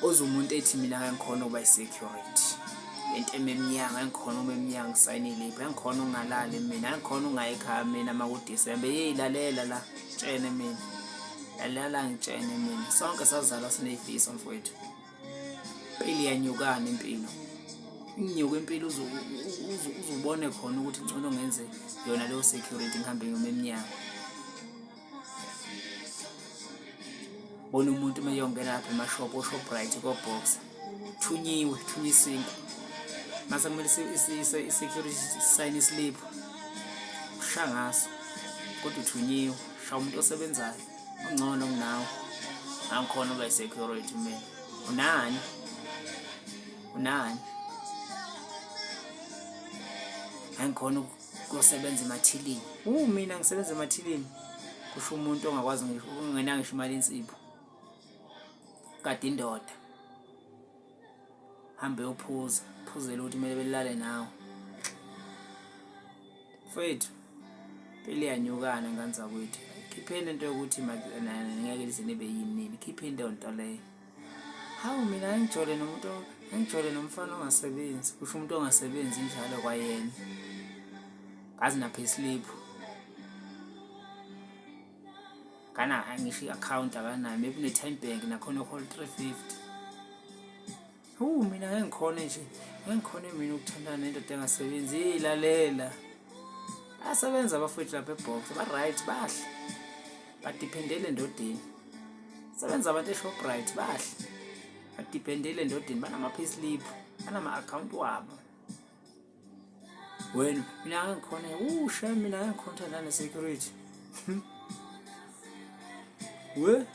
umuntu ethi mina ngikhona ukuba i-security into ememnyanga ngikhona umemnyanga ngisayinile lapha ngikhona ungalali mina ngikhona ungayikhaya mina makuDisemba lalela la tshene mina lalela ngitshene mina sonke sazalwa sinezifiso mfowethu impilo iyanyukana impilo inyuka impilo uzubone khona ukuthi ngcono ngenze yona leyo security ngihambe ngomemnyanga bona umuntu mayongena lapha emashop Shoprite ko Boxer thunyisiwe mase kumele i-security sign slip ushangaso kodwa uthunyiwe sha umuntu osebenzayo ongcono kunawe angikhona uba i-security mina unani angikhona ukusebenza emathilini mina ngisebenza emathilini kusho umuntu ongakwazi ngisho ungena ngisho imali insipho kade indoda hambe uphuzela ukuthi kumele belale nawe mfethu phela yanyukana ngane zakwethu khipheni into yokuthi ngeke lize nibe yini khipheni into leyo hawu mina ngijole nomfana ongasebenzi kusho umuntu ongasebenzi njalo kwayena kazi na payslip kana ngisho i-account akanayo maybe une-time bank nakhona uhola 350 mina ngikhona mina ukuthandana nendoda engasebenzi lalela asebenza abafowethu lapha eBoxer ba-right bahle badiphendele endodeni sebenza abantu eShoprite bahle badiphendele endodeni banama-payslip banama-account wabo wena mina ngikhona shame mina ngikhona ne-security we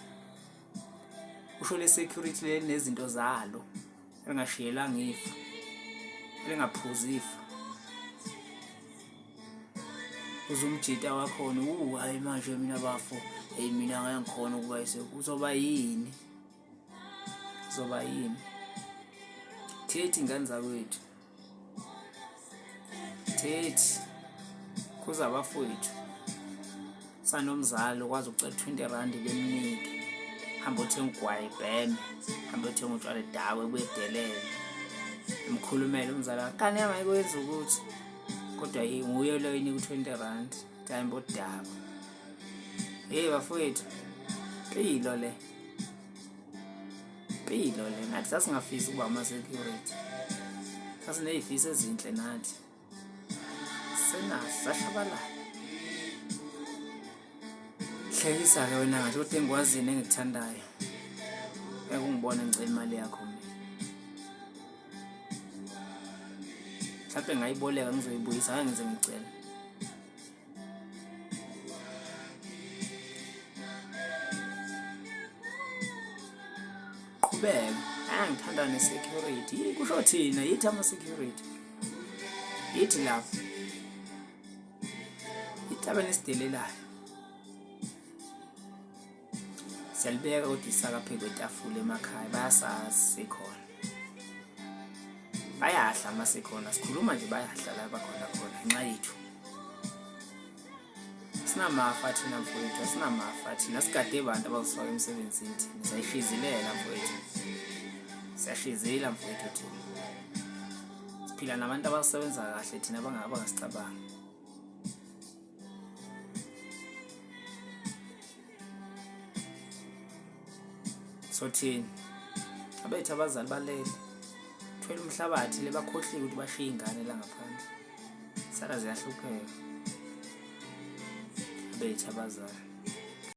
usho le-security le nezinto zalo engashiyelanga ifa elingaphuzi ifa uzumjita wakhona hayi manje mina bafo mina ngeke ngikhona ukuba uzoba yini thethi ingane zakwethu thethi kuza abafowethu sanomzalo kwazi ucela 20 rand bemnike hamba uthenga ugwayi ibheme hamba uthenga utshwala dawe kuyedelele umkhulumele umzala kani angayikwenza ukuthi kodwa nguye lo yini ku20 rand time bodaba bafowethu pilo le nathi sasingafisi ukuba ama-security sasiney'fiso ezinhle nathi senathi sashabalala hlekisa-ke wena ngathi kodwa engikwazini engikuthandayo ungibone ngicela imali yakho mina mhlawumbe ngayiboleka ngizoyibuyisa ngeke ngize ngicela qhubeka ngithanda ne-security kusho thina yithi ama-security yithi lapho yithi abanesidelelayo siyalibeka kodwa isaka phezu kwetafula emakhaya bayasazi sikhona bayahla amasekhona sikhuluma nje bayahla la bakhona ngenxa yethu sinamafa thina mfowethu sinamafa thina sigade abantu abazifaka emsebenzini thina sayishizilela mfowethu siyashizela mfowethu thina siphila nabantu abasebenza kahle thina abangasicabanga so thina abethu abazali balele thwele umhlabathi le bakhohliwe ukuthi bashiye ingane la ngaphandle sala ziyahlupheka abethu abazali